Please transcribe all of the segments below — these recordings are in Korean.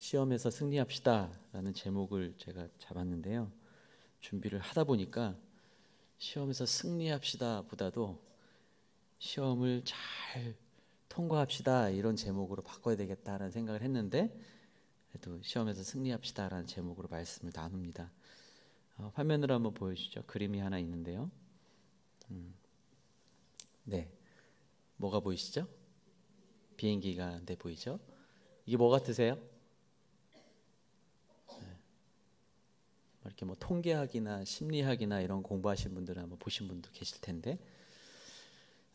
시험에서 승리합시다 라는 제목을 제가 잡았는데요. 준비를 하다 보니까 시험에서 승리합시다 보다도 시험을 잘 통과합시다 이런 제목으로 바꿔야 되겠다라는 생각을 했는데, 그래도 시험에서 승리합시다 라는 제목으로 말씀을 나눕니다. 화면으로 한번 보여주시죠. 그림이 하나 있는데요. 네, 뭐가 보이시죠? 비행기가 보이죠? 이게 뭐 같으세요? 이렇게 뭐 통계학이나 심리학이나 이런 공부하신 분들은 한번 보신 분도 계실 텐데,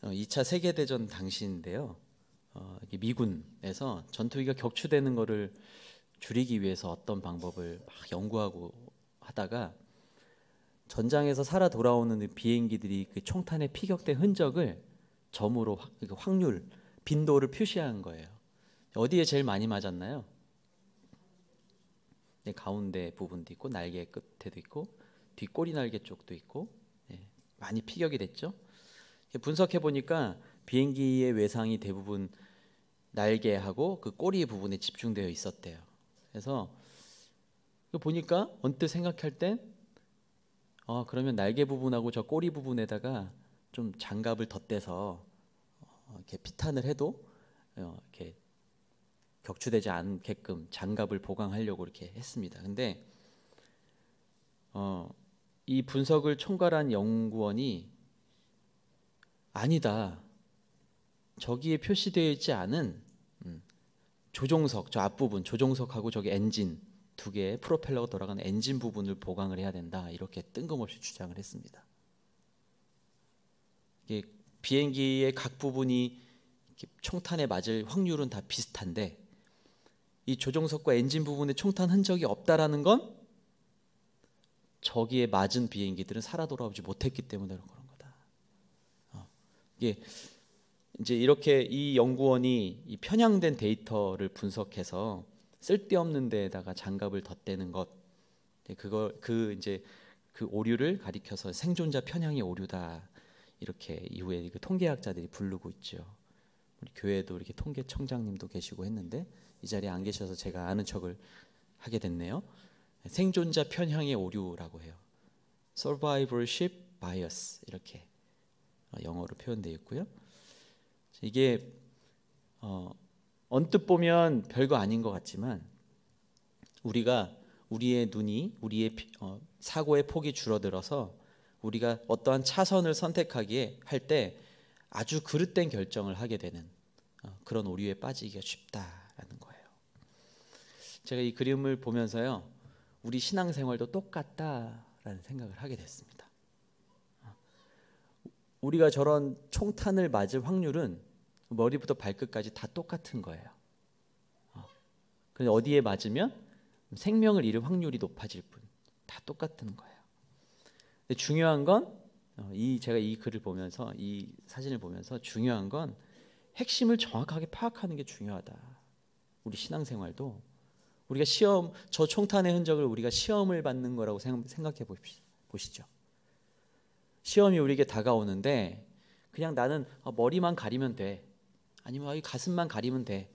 2차 세계대전 당시인데요. 미군에서 전투기가 격추되는 것을 줄이기 위해서 어떤 방법을 막 연구하고 하다가 전장에서 살아 돌아오는 비행기들이 그 총탄에 피격된 흔적을 점으로 확률, 빈도를 표시한 거예요. 어디에 제일 많이 맞았나요? 네, 가운데 부분도 있고 날개 끝에도 있고 뒷꼬리 날개 쪽도 있고, 많이 피격이 됐죠. 분석해 보니까 비행기의 외상이 대부분 날개하고 그 꼬리 부분에 집중되어 있었대요. 그래서 보니까 언뜻 생각할 땐 그러면 날개 부분하고 저 꼬리 부분에다가 좀 장갑을 덧대서 이렇게 피탄을 해도 이렇게 격추되지 않게끔 장갑을 보강하려고 이렇게 했습니다. 근데 이 분석을 총괄한 연구원이 아니다, 저기에 표시되어 있지 않은 조종석, 저 앞부분 조종석하고 저기 엔진 두 개의 프로펠러가 돌아가는 엔진 부분을 보강을 해야 된다, 이렇게 뜬금없이 주장을 했습니다. 이게 비행기의 각 부분이 총탄에 맞을 확률은 다 비슷한데 이 조종석과 엔진 부분에 총탄 흔적이 없다라는 건 저기에 맞은 비행기들은 살아 돌아오지 못했기 때문에 그런 거다. 이게 이제 이렇게 이 연구원이 이 편향된 데이터를 분석해서 쓸데없는 데에다가 장갑을 덧대는 것, 그 오류를 가리켜서 생존자 편향의 오류다, 이렇게 이후에 그 통계학자들이 부르고 있죠. 우리 교회도 이렇게 통계청장님도 계시고 했는데 이 자리에 안 계셔서 제가 아는 척을 하게 됐네요. 생존자 편향의 오류라고 해요. Survivorship bias, 이렇게 영어로 표현되어 있고요. 이게 언뜻 보면 별거 아닌 것 같지만 우리의 눈이, 우리의 사고의 폭이 줄어들어서 우리가 어떠한 차선을 선택하기에 할 때 아주 그릇된 결정을 하게 되는 그런 오류에 빠지기가 쉽다라는 거예요. 제가 이 그림을 보면서요, 우리 신앙생활도 똑같다라는 생각을 하게 됐습니다. 우리가 저런 총탄을 맞을 확률은 머리부터 발끝까지 다 똑같은 거예요. 그런데 어디에 맞으면 생명을 잃을 확률이 높아질 뿐, 다 똑같은 거예요. 근데 중요한 건 제가 이 글을 보면서, 이 사진을 보면서 중요한 건 핵심을 정확하게 파악하는 게 중요하다. 우리 신앙생활도 우리가 저 총탄의 흔적을 우리가 시험을 받는 거라고 생각해 보시죠. 시험이 우리에게 다가오는데 그냥 나는 머리만 가리면 돼, 아니면 가슴만 가리면 돼,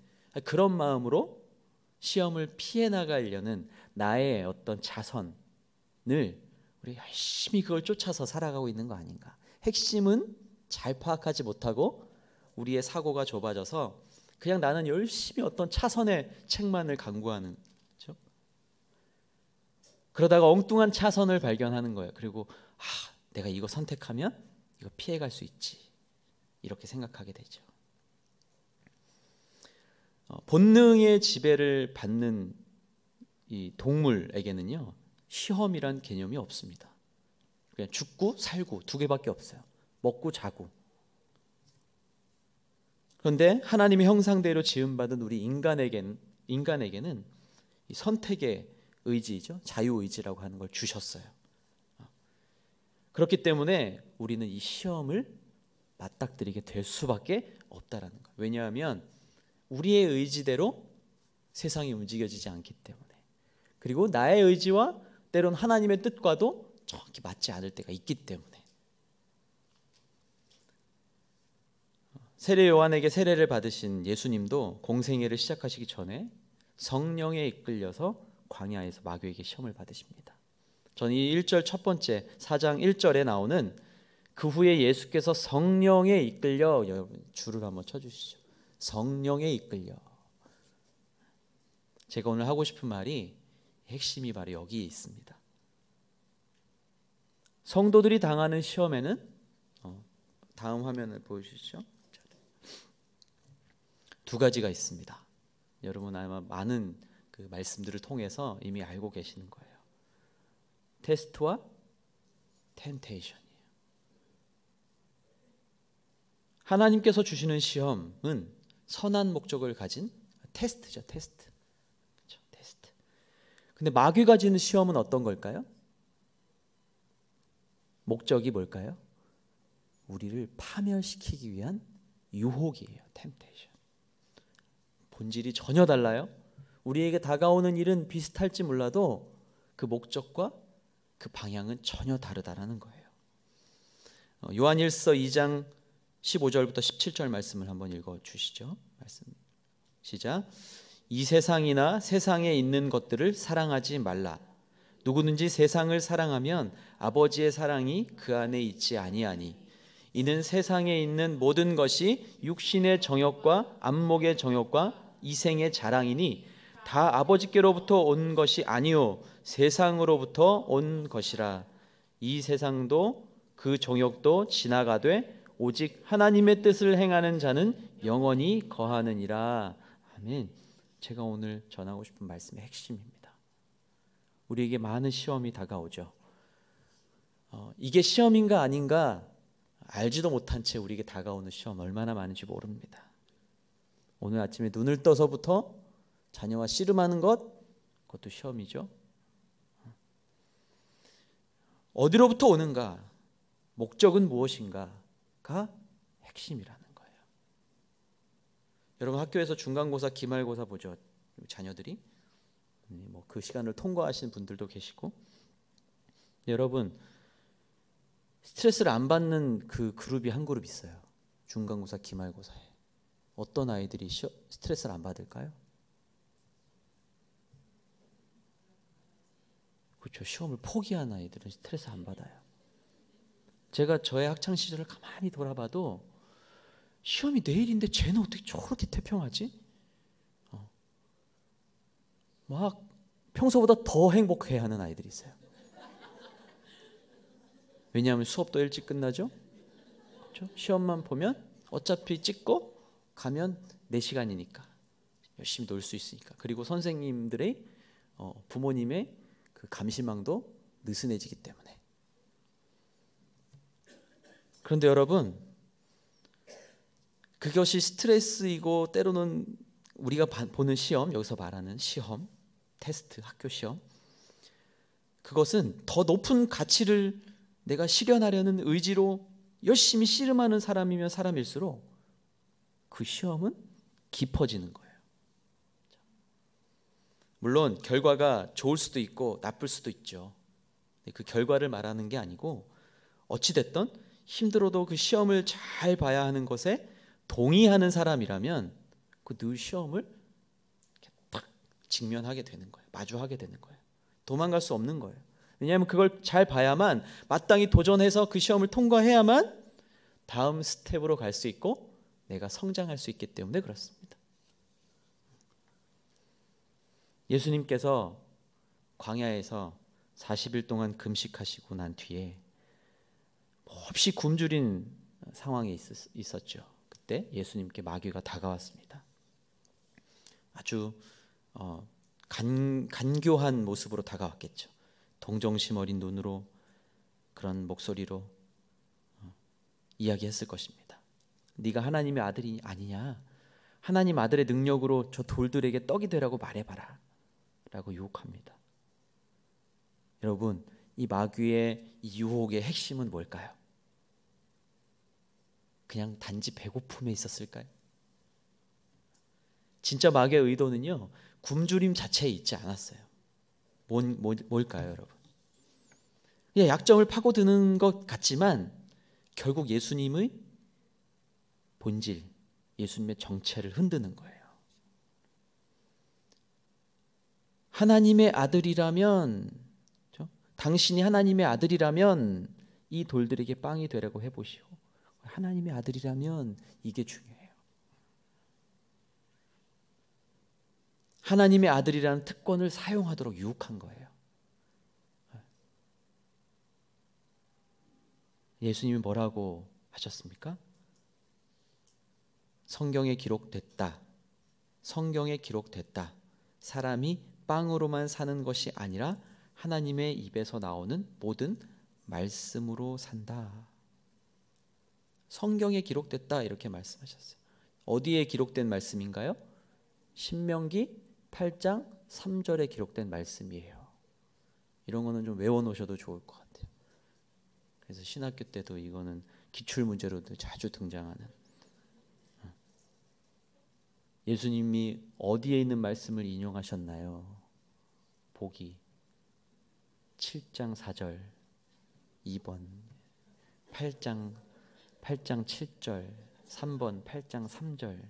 그런 마음으로 시험을 피해 나가려는 나의 어떤 자선을 우리 열심히 그걸 쫓아서 살아가고 있는 거 아닌가. 핵심은 잘 파악하지 못하고 우리의 사고가 좁아져서 그냥 나는 열심히 어떤 차선의 책만을 강구하는 거죠. 그러다가 엉뚱한 차선을 발견하는 거예요. 그리고 내가 이거 선택하면 이거 피해갈 수 있지, 이렇게 생각하게 되죠. 본능의 지배를 받는 이 동물에게는요, 시험이란 개념이 없습니다. 그냥 죽고 살고 두 개밖에 없어요. 먹고 자고. 그런데 하나님의 형상대로 지음받은 우리 인간에게는 이 선택의 의지죠, 자유의지라고 하는 걸 주셨어요. 그렇기 때문에 우리는 이 시험을 맞닥뜨리게 될 수밖에 없다라는 거예요. 왜냐하면 우리의 의지대로 세상이 움직여지지 않기 때문에, 그리고 나의 의지와 때론 하나님의 뜻과도 정확히 맞지 않을 때가 있기 때문에. 세례 요한에게 세례를 받으신 예수님도 공생애를 시작하시기 전에 성령에 이끌려서 광야에서 마귀에게 시험을 받으십니다. 저는 이 1절 첫 번째 4장 1절에 나오는 그 후에 예수께서 성령에 이끌려, 여러분 줄을 한번 쳐주시죠. 성령에 이끌려. 제가 오늘 하고 싶은 말이 핵심이 바로 여기에 있습니다. 성도들이 당하는 시험에는 다음 화면을 보여주시죠. 두 가지가 있습니다. 여러분 아마 많은 그 말씀들을 통해서 이미 알고 계시는 거예요. 테스트와 템테이션이에요. 하나님께서 주시는 시험은 선한 목적을 가진 테스트죠. 테스트. 그렇죠? 테스트. 근데 마귀가 주는 시험은 어떤 걸까요? 목적이 뭘까요? 우리를 파멸시키기 위한 유혹이에요. 템테이션. 본질이 전혀 달라요. 우리에게 다가오는 일은 비슷할지 몰라도 그 목적과 그 방향은 전혀 다르다라는 거예요. 요한일서 2장 15절부터 17절 말씀을 한번 읽어주시죠. 말씀 시작. 이 세상이나 세상에 있는 것들을 사랑하지 말라. 누구든지 세상을 사랑하면 아버지의 사랑이 그 안에 있지 아니하니 이는 세상에 있는 모든 것이 육신의 정욕과 안목의 정욕과 이생의 자랑이니 다 아버지께로부터 온 것이 아니요 세상으로부터 온 것이라. 이 세상도 그 정욕도 지나가되 오직 하나님의 뜻을 행하는 자는 영원히 거하느니라. 아멘. 제가 오늘 전하고 싶은 말씀의 핵심입니다. 우리에게 많은 시험이 다가오죠. 이게 시험인가 아닌가 알지도 못한 채 우리에게 다가오는 시험 얼마나 많은지 모릅니다. 오늘 아침에 눈을 떠서부터 자녀와 씨름하는 그것도 시험이죠. 어디로부터 오는가, 목적은 무엇인가가 핵심이라는 거예요. 여러분 학교에서 중간고사, 기말고사 보죠. 자녀들이 뭐 그 시간을 통과하시는 분들도 계시고, 여러분 스트레스를 안 받는 그 그룹이 한 그룹 있어요. 중간고사, 기말고사에 어떤 아이들이 스트레스를 안 받을까요? 그렇죠. 시험을 포기한 아이들은 스트레스 안 받아요. 제가 저의 학창 시절을 가만히 돌아봐도 시험이 내일인데 쟤는 어떻게 저렇게 태평하지? 막 평소보다 더 행복해하는 아이들이 있어요. 왜냐하면 수업도 일찍 끝나죠. 그렇죠? 시험만 보면 어차피 찍고 가면 4시간이니까 열심히 놀 수 있으니까. 그리고 선생님들의 부모님의 그 감시망도 느슨해지기 때문에. 그런데 여러분, 그것이 스트레스이고 때로는 우리가 보는 시험, 여기서 말하는 시험, 테스트, 학교 시험, 그것은 더 높은 가치를 내가 실현하려는 의지로 열심히 씨름하는 사람이면 사람일수록 그 시험은 깊어지는 거예요. 물론 결과가 좋을 수도 있고 나쁠 수도 있죠. 그 결과를 말하는 게 아니고 어찌됐든 힘들어도 그 시험을 잘 봐야 하는 것에 동의하는 사람이라면 그 늘 시험을 딱 직면하게 되는 거예요. 마주하게 되는 거예요. 도망갈 수 없는 거예요. 왜냐하면 그걸 잘 봐야만, 마땅히 도전해서 그 시험을 통과해야만 다음 스텝으로 갈 수 있고 내가 성장할 수 있기 때문에 그렇습니다. 예수님께서 광야에서 40일 동안 금식하시고 난 뒤에 몹시 굶주린 상황에 있었죠. 그때 예수님께 마귀가 다가왔습니다. 아주 간교한 모습으로 다가왔겠죠. 동정심 어린 눈으로, 그런 목소리로 이야기했을 것입니다. 네가 하나님의 아들이 아니냐? 하나님 아들의 능력으로 저 돌들에게 떡이 되라고 말해봐라 라고 유혹합니다. 여러분, 이 마귀의 이 유혹의 핵심은 뭘까요? 그냥 단지 배고픔에 있었을까요? 진짜 마귀의 의도는요, 굶주림 자체에 있지 않았어요. 뭘까요, 여러분? 그냥 약점을 파고드는 것 같지만 결국 예수님의 본질, 예수님의 정체를 흔드는 거예요. 하나님의 아들이라면, 그렇죠? 당신이 하나님의 아들이라면 이 돌들에게 빵이 되라고 해보시오. 하나님의 아들이라면 이게 중요해요. 하나님의 아들이라는 특권을 사용하도록 유혹한 거예요. 예수님이 뭐라고 하셨습니까? 성경에 기록됐다. 성경에 기록됐다. 사람이 빵으로만 사는 것이 아니라 하나님의 입에서 나오는 모든 말씀으로 산다. 성경에 기록됐다 이렇게 말씀하셨어요. 어디에 기록된 말씀인가요? 신명기 8장 3절에 기록된 말씀이에요. 이런 거는 좀 외워놓으셔도 좋을 것 같아요. 그래서 신학교 때도 이거는 기출문제로도 자주 등장하는, 예수님이 어디에 있는 말씀을 인용하셨나요? 보기 7장 4절 2번, 8장 7절 3번, 8장 3절.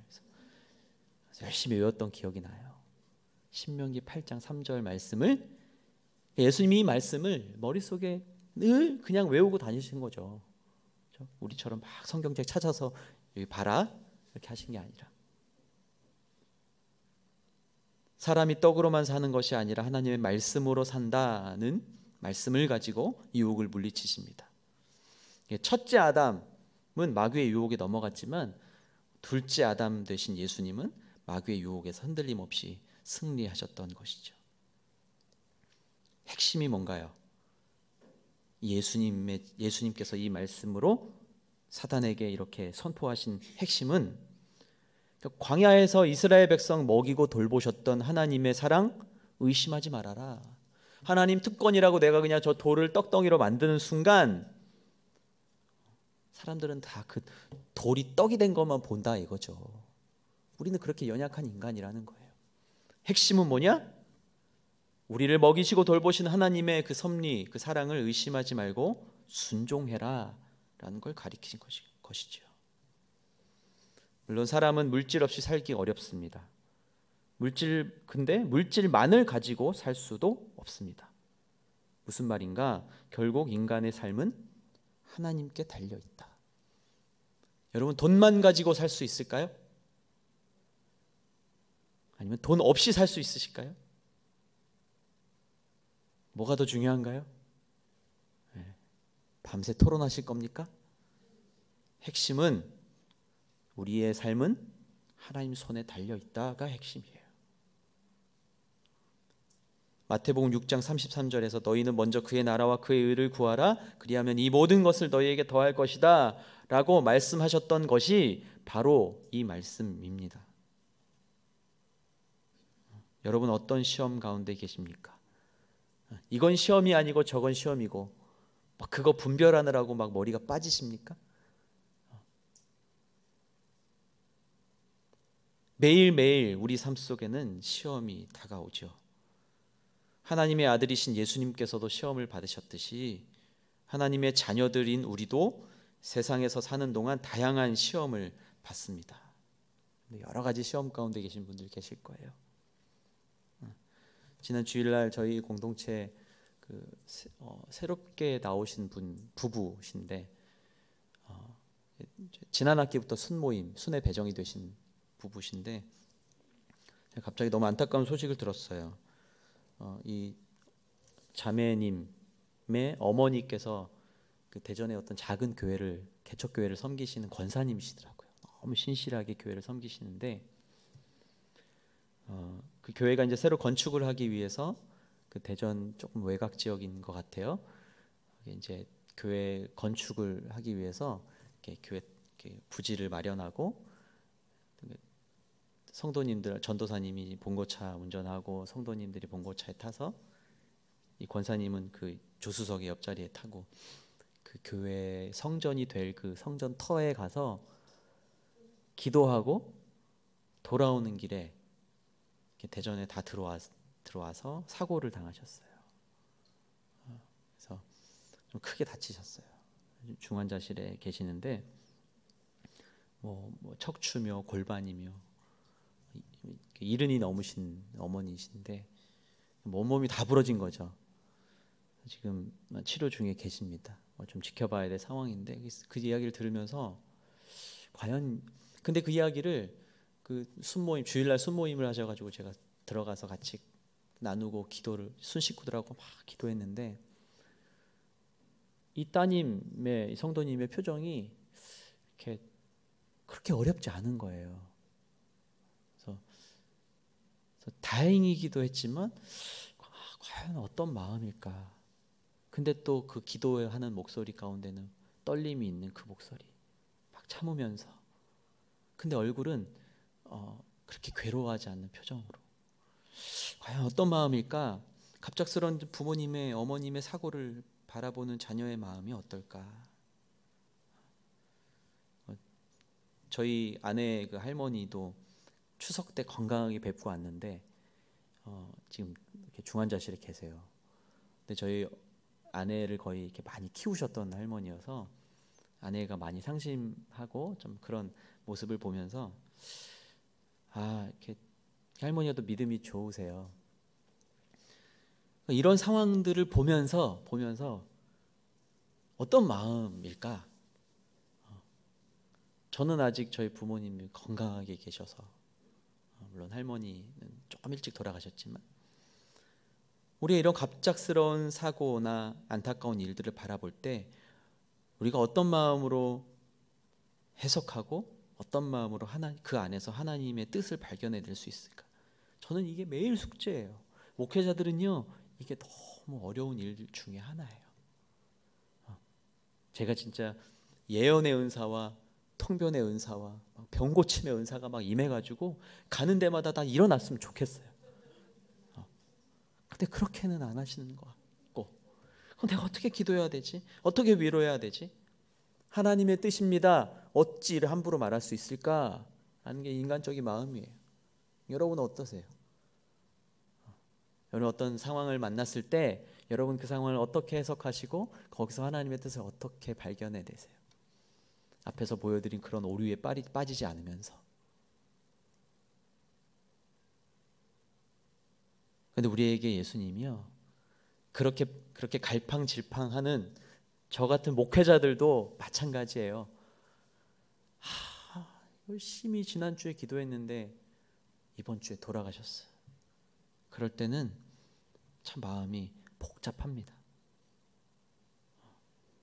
열심히 외웠던 기억이 나요. 신명기 8장 3절 말씀을, 예수님이 이 말씀을 머릿속에 늘 그냥 외우고 다니신 거죠. 우리처럼 막 성경책 찾아서 여기 봐라 이렇게 하신 게 아니라, 사람이 떡으로만 사는 것이 아니라 하나님의 말씀으로 산다는 말씀을 가지고 유혹을 물리치십니다. 첫째 아담은 마귀의 유혹에 넘어갔지만 둘째 아담 되신 예수님은 마귀의 유혹에서 흔들림 없이 승리하셨던 것이죠. 핵심이 뭔가요? 예수님께서 이 말씀으로 사단에게 이렇게 선포하신 핵심은, 광야에서 이스라엘 백성 먹이고 돌보셨던 하나님의 사랑 의심하지 말아라. 하나님 특권이라고 내가 그냥 저 돌을 떡덩이로 만드는 순간 사람들은 다 그 돌이 떡이 된 것만 본다 이거죠. 우리는 그렇게 연약한 인간이라는 거예요. 핵심은 뭐냐? 우리를 먹이시고 돌보신 하나님의 그 섭리, 그 사랑을 의심하지 말고 순종해라 라는 걸 가리키신 것이죠. 물론 사람은 물질 없이 살기 어렵습니다. 근데 물질만을 가지고 살 수도 없습니다. 무슨 말인가? 결국 인간의 삶은 하나님께 달려있다. 여러분, 돈만 가지고 살 수 있을까요? 아니면 돈 없이 살 수 있으실까요? 뭐가 더 중요한가요? 밤새 토론하실 겁니까? 핵심은, 우리의 삶은 하나님 손에 달려있다가 핵심이에요. 마태복음 6장 33절에서 너희는 먼저 그의 나라와 그의 의를 구하라. 그리하면 이 모든 것을 너희에게 더할 것이다 라고 말씀하셨던 것이 바로 이 말씀입니다. 여러분, 어떤 시험 가운데 계십니까? 이건 시험이 아니고 저건 시험이고 막 그거 분별하느라고 막 머리가 빠지십니까? 매일매일 우리 삶 속에는 시험이 다가오죠. 하나님의 아들이신 예수님께서도 시험을 받으셨듯이 하나님의 자녀들인 우리도 세상에서 사는 동안 다양한 시험을 받습니다. 여러 가지 시험 가운데 계신 분들 계실 거예요. 지난 주일날 저희 공동체 새롭게 나오신 부부신데, 지난 학기부터 순회 배정이 되신 부부신데, 갑자기 너무 안타까운 소식을 들었어요. 이 자매님의 어머니께서 그 대전의 어떤 작은 교회를, 개척교회를 섬기시는 권사님이시더라고요. 너무 신실하게 교회를 섬기시는데, 그 교회가 이제 새로 건축을 하기 위해서 그 대전 조금 외곽 지역인 것 같아요. 이제 교회 건축을 하기 위해서 교회 부지를 마련하고, 성도님들, 전도사님이 봉고차 운전하고 성도님들이 봉고차에 타서 이 권사님은 그 조수석의 옆자리에 타고 그 교회 성전이 될 그 성전 터에 가서 기도하고 돌아오는 길에 대전에 다 들어와서 사고를 당하셨어요. 그래서 좀 크게 다치셨어요. 중환자실에 계시는데 뭐 척추며 골반이며 70이 넘으신 어머니이신데 온몸이 다 부러진 거죠. 지금 치료 중에 계십니다. 좀 지켜봐야 될 상황인데 그 이야기를 들으면서 과연 근데 그 이야기를 그 순모임 주일날 순모임을 하셔가지고 제가 들어가서 같이 나누고 기도를 순식구들하고 막 기도했는데 이 따님의 이 성도님의 표정이 이렇게 그렇게 어렵지 않은 거예요. 그래서 다행이기도 했지만 과연 어떤 마음일까? 근데 또 그 기도하는 목소리 가운데는 떨림이 있는 그 목소리 막 참으면서 근데 얼굴은 그렇게 괴로워하지 않는 표정으로 과연 어떤 마음일까? 갑작스러운 부모님의 어머님의 사고를 바라보는 자녀의 마음이 어떨까? 저희 아내 그 할머니도 추석 때 건강하게 뵙고 왔는데 지금 이렇게 중환자실에 계세요. 근데 저희 아내를 거의 이렇게 많이 키우셨던 할머니여서 아내가 많이 상심하고 좀 그런 모습을 보면서 이렇게 할머니가 또 믿음이 좋으세요. 이런 상황들을 보면서 어떤 마음일까? 저는 아직 저희 부모님이 건강하게 계셔서 물론 할머니는 조금 일찍 돌아가셨지만 우리가 이런 갑작스러운 사고나 안타까운 일들을 바라볼 때 우리가 어떤 마음으로 해석하고 어떤 마음으로 그 안에서 하나님의 뜻을 발견해낼 수 있을까? 저는 이게 매일 숙제예요. 목회자들은요 이게 너무 어려운 일 중에 하나예요. 제가 진짜 예언의 은사와 통변의 은사와 병 고침의 은사가 막 임해가지고 가는 데마다 다 일어났으면 좋겠어요. 근데 그렇게는 안 하시는 것 같고 그럼 내가 어떻게 기도해야 되지? 어떻게 위로해야 되지? 하나님의 뜻입니다. 어찌 이를 함부로 말할 수 있을까? 라는 게 인간적인 마음이에요. 여러분은 어떠세요? 여러분 어떤 상황을 만났을 때 여러분 그 상황을 어떻게 해석하시고 거기서 하나님의 뜻을 어떻게 발견해내세요? 앞에서 보여드린 그런 오류에 빠지지 않으면서. 근데 우리에게 예수님이요 그렇게 갈팡질팡하는 저 같은 목회자들도 마찬가지예요. 열심히 지난주에 기도했는데 이번 주에 돌아가셨어요. 그럴 때는 참 마음이 복잡합니다.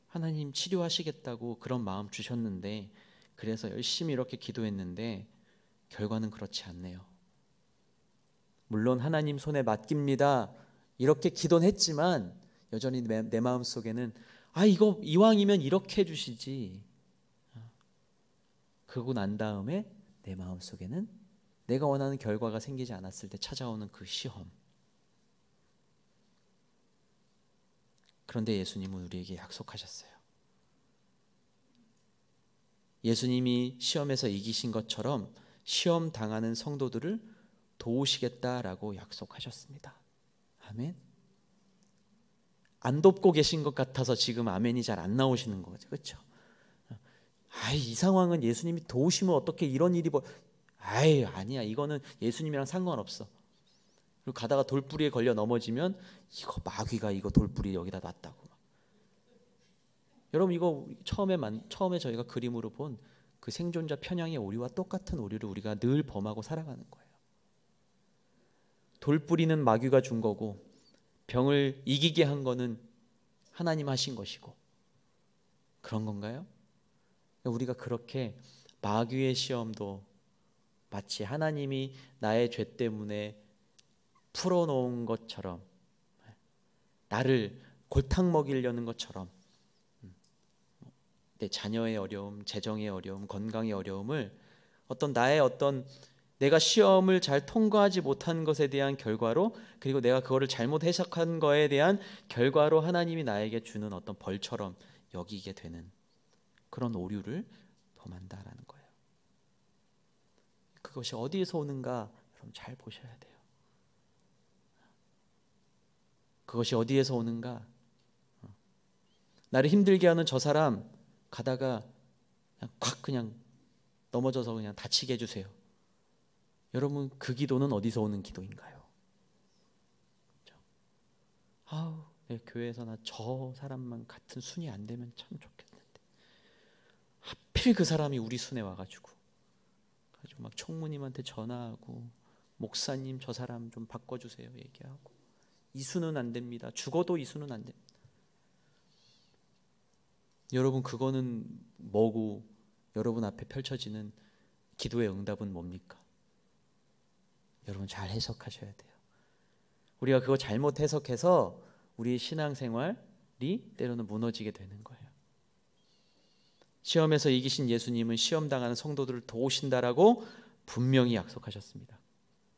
하나님 치료하시겠다고 그런 마음 주셨는데 그래서 열심히 이렇게 기도했는데 결과는 그렇지 않네요. 물론 하나님 손에 맡깁니다. 이렇게 기도는 했지만 여전히 내 마음속에는 이거 이왕이면 이렇게 해주시지. 그러고 난 다음에 내 마음속에는 내가 원하는 결과가 생기지 않았을 때 찾아오는 그 시험. 그런데 예수님은 우리에게 약속하셨어요. 예수님이 시험에서 이기신 것처럼 시험 당하는 성도들을 도우시겠다라고 약속하셨습니다. 아멘. 안 돕고 계신 것 같아서 지금 아멘이 잘 안 나오시는 거죠. 그렇죠? 이 상황은 예수님이 도우시면 어떻게 이런 일이 아니야. 이거는 예수님이랑 상관없어. 그리고 가다가 돌뿌리에 걸려 넘어지면 이거 마귀가 이거 돌뿌리 여기다 놨다고. 여러분 이거 처음에 저희가 그림으로 본 그 생존자 편향의 오류와 똑같은 오류를 우리가 늘 범하고 살아가는 거예요. 돌뿌리는 마귀가 준 거고 병을 이기게 한 거는 하나님 하신 것이고 그런 건가요? 우리가 그렇게 마귀의 시험도 마치 하나님이 나의 죄 때문에 풀어놓은 것처럼 나를 골탕 먹이려는 것처럼 내 자녀의 어려움, 재정의 어려움, 건강의 어려움을 내가 시험을 잘 통과하지 못한 것에 대한 결과로 그리고 내가 그거를 잘못 해석한 거에 대한 결과로 하나님이 나에게 주는 어떤 벌처럼 여기게 되는 그런 오류를 범한다라는 거예요. 그것이 어디에서 오는가 여러분 잘 보셔야 돼요. 그것이 어디에서 오는가? 나를 힘들게 하는 저 사람 가다가 그냥 넘어져서 그냥 다치게 해주세요. 여러분 그 기도는 어디서 오는 기도인가요? 그렇죠? 내 교회에서 나 저 사람만 같은 순위 안 되면 참 좋겠는데 하필 그 사람이 우리 순에 와가지고 막 총무님한테 전화하고 목사님 저 사람 좀 바꿔주세요 얘기하고 이 수는 안 됩니다. 죽어도 이 수는 안 됩니다. 여러분 그거는 뭐고 여러분 앞에 펼쳐지는 기도의 응답은 뭡니까? 여러분 잘 해석하셔야 돼요. 우리가 그거 잘못 해석해서 우리의 신앙생활이 때로는 무너지게 되는 거예요. 시험에서 이기신 예수님은 시험 당하는 성도들을 도우신다라고 분명히 약속하셨습니다.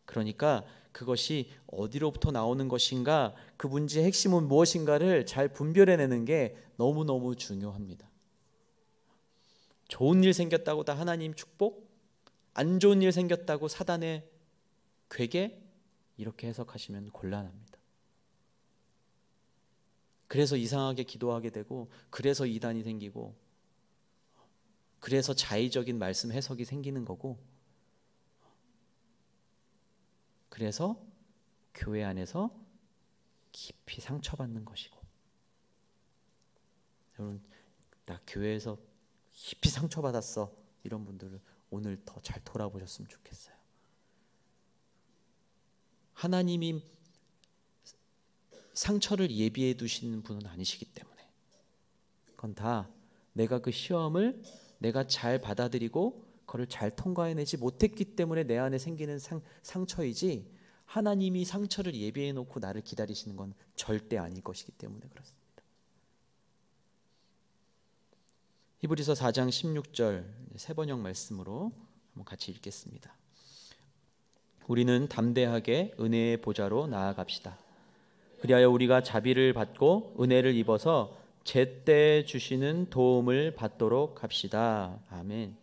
그러니까 그것이 어디로부터 나오는 것인가, 그 문제의 핵심은 무엇인가를 잘 분별해내는 게 너무너무 중요합니다. 좋은 일 생겼다고 다 하나님 축복, 안 좋은 일 생겼다고 사단의 괴계, 이렇게 해석하시면 곤란합니다. 그래서 이상하게 기도하게 되고, 그래서 이단이 생기고, 그래서 자의적인 말씀 해석이 생기는 거고, 그래서 교회 안에서 깊이 상처받는 것이고, 여러분 나 교회에서 깊이 상처받았어 이런 분들을 오늘 더 잘 돌아보셨으면 좋겠어요. 하나님이 상처를 예비해 두시는 분은 아니시기 때문에, 그건 다 내가 그 시험을 내가 잘 받아들이고 그걸 잘 통과해내지 못했기 때문에 내 안에 생기는 상처이지, 하나님이 상처를 예비해 놓고 나를 기다리시는 건 절대 아닐 것이기 때문에 그렇습니다. 히브리서 4장 16절 세 번역 말씀으로 한번 같이 읽겠습니다. 우리는 담대하게 은혜의 보좌로 나아갑시다. 그리하여 우리가 자비를 받고 은혜를 입어서 제때 주시는 도움을 받도록 합시다. 아멘.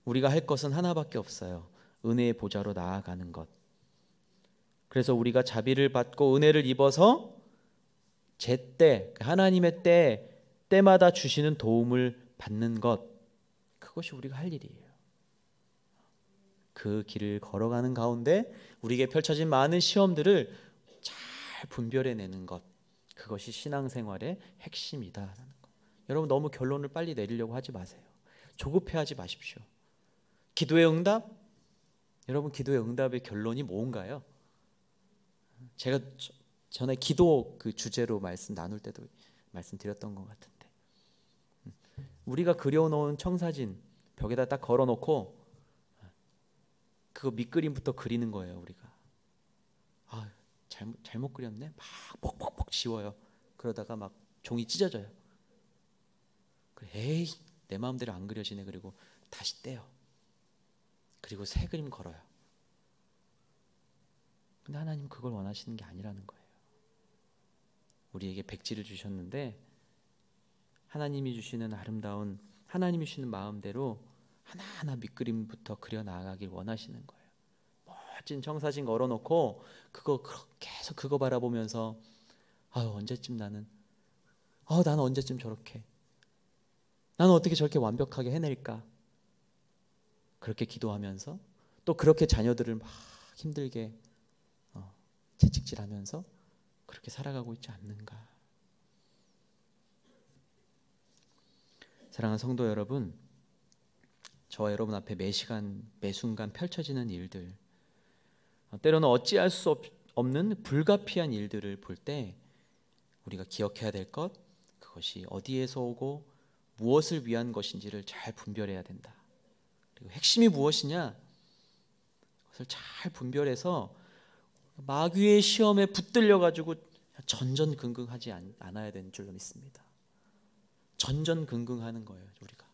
우리가 할 것은 하나밖에 없어요. 은혜의 보좌로 나아가는 것. 그래서 우리가 자비를 받고 은혜를 입어서 제때, 하나님의 때마다 주시는 도움을 받는 것, 그것이 우리가 할 일이에요. 그 길을 걸어가는 가운데 우리에게 펼쳐진 많은 시험들을 잘 분별해내는 것, 그것이 신앙생활의 핵심이다라는 것. 여러분 너무 결론을 빨리 내리려고 하지 마세요. 조급해하지 마십시오. 기도의 응답? 여러분 기도의 응답의 결론이 뭔가요? 제가 전에 기도 그 주제로 말씀 나눌 때도 말씀드렸던 것 같은데, 우리가 그려놓은 청사진 벽에다 딱 걸어놓고 그거 밑그림부터 그리는 거예요. 우리가 잘못 그렸네, 막 퍽퍽퍽 지워요. 그러다가 막 종이 찢어져요. 에이 내 마음대로 안 그려지네. 그리고 다시 떼요. 그리고 새 그림 걸어요. 근데 하나님 그걸 원하시는 게 아니라는 거예요. 우리에게 백지를 주셨는데 하나님이 주시는 아름다운, 하나님이 주시는 마음대로 하나하나 밑그림부터 그려 나가길 원하시는 거예요. 멋진 청사진 걸어놓고 그거 계속 그거 바라보면서 언제쯤 나는 언제쯤 저렇게, 나는 어떻게 저렇게 완벽하게 해낼까, 그렇게 기도하면서 또 그렇게 자녀들을 막 힘들게 채찍질하면서 그렇게 살아가고 있지 않는가. 사랑하는 성도 여러분, 저와 여러분 앞에 매 시간 매 순간 펼쳐지는 일들, 때로는 어찌할 수 없는 불가피한 일들을 볼 때 우리가 기억해야 될 것, 그것이 어디에서 오고 무엇을 위한 것인지를 잘 분별해야 된다. 그리고 핵심이 무엇이냐, 그것을 잘 분별해서 마귀의 시험에 붙들려 가지고 전전긍긍하지 않아야 되는 줄로 믿습니다. 전전긍긍하는 거예요. 우리가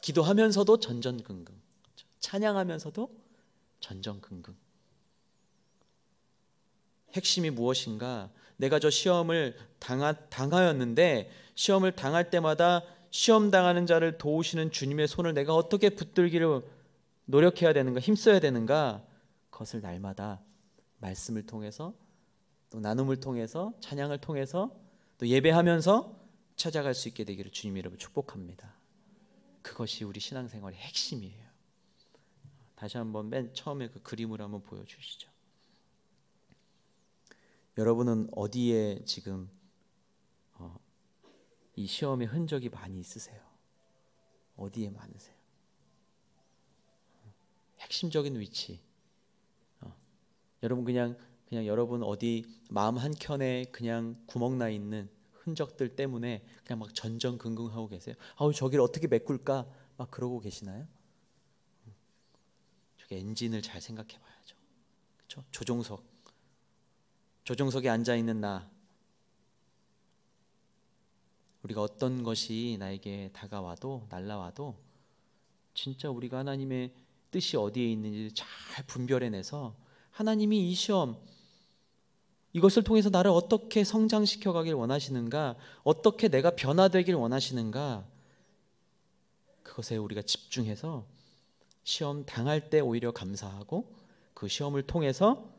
기도하면서도 전전긍긍, 찬양하면서도 전전긍긍. 핵심이 무엇인가? 내가 저 시험을 당하였는데 시험을 당할 때마다 시험 당하는 자를 도우시는 주님의 손을 내가 어떻게 붙들기를 노력해야 되는가, 힘써야 되는가, 그것을 날마다 말씀을 통해서 또 나눔을 통해서 찬양을 통해서 또 예배하면서 찾아갈 수 있게 되기를 주님 이름으로 축복합니다. 그것이 우리 신앙생활의 핵심이에요. 다시 한번 맨 처음에 그 그림을 한번 보여주시죠. 여러분은 어디에 지금 이 시험의 흔적이 많이 있으세요? 어디에 많으세요? 핵심적인 위치. 여러분 그냥 여러분 어디 마음 한켠에 그냥 구멍 나 있는 흔적들 때문에 그냥 막 전전긍긍하고 계세요? 아우 저길 어떻게 메꿀까? 막 그러고 계시나요? 저기 엔진을 잘 생각해 봐야죠. 그렇죠? 조종석에 앉아 있는 나. 우리가 어떤 것이 나에게 다가와도 날라와도 진짜 우리가 하나님의 뜻이 어디에 있는지 잘 분별해내서 하나님이 이 시험 이것을 통해서 나를 어떻게 성장시켜 가길 원하시는가, 어떻게 내가 변화되길 원하시는가, 그것에 우리가 집중해서 시험 당할 때 오히려 감사하고 그 시험을 통해서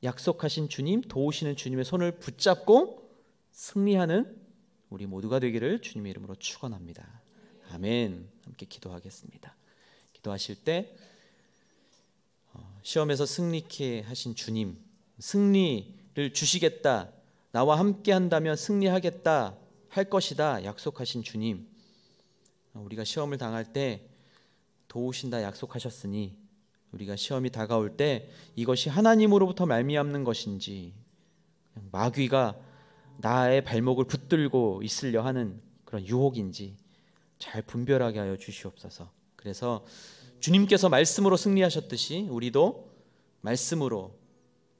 약속하신 주님, 도우시는 주님의 손을 붙잡고 승리하는 우리 모두가 되기를 주님의 이름으로 축원합니다. 아멘. 함께 기도하겠습니다. 기도하실 때 시험에서 승리케 하신 주님, 승리를 주시겠다, 나와 함께 한다면 승리하겠다 할 것이다 약속하신 주님, 우리가 시험을 당할 때 도우신다 약속하셨으니 우리가 시험이 다가올 때 이것이 하나님으로부터 말미암는 것인지 마귀가 나의 발목을 붙들고 있으려 하는 그런 유혹인지 잘 분별하게 하여 주시옵소서. 그래서 주님께서 말씀으로 승리하셨듯이 우리도 말씀으로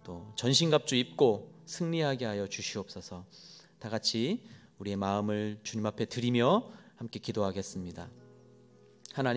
또 전신갑주 입고 승리하게 하여 주시옵소서. 다 같이 우리의 마음을 주님 앞에 드리며 함께 기도하겠습니다. 하나님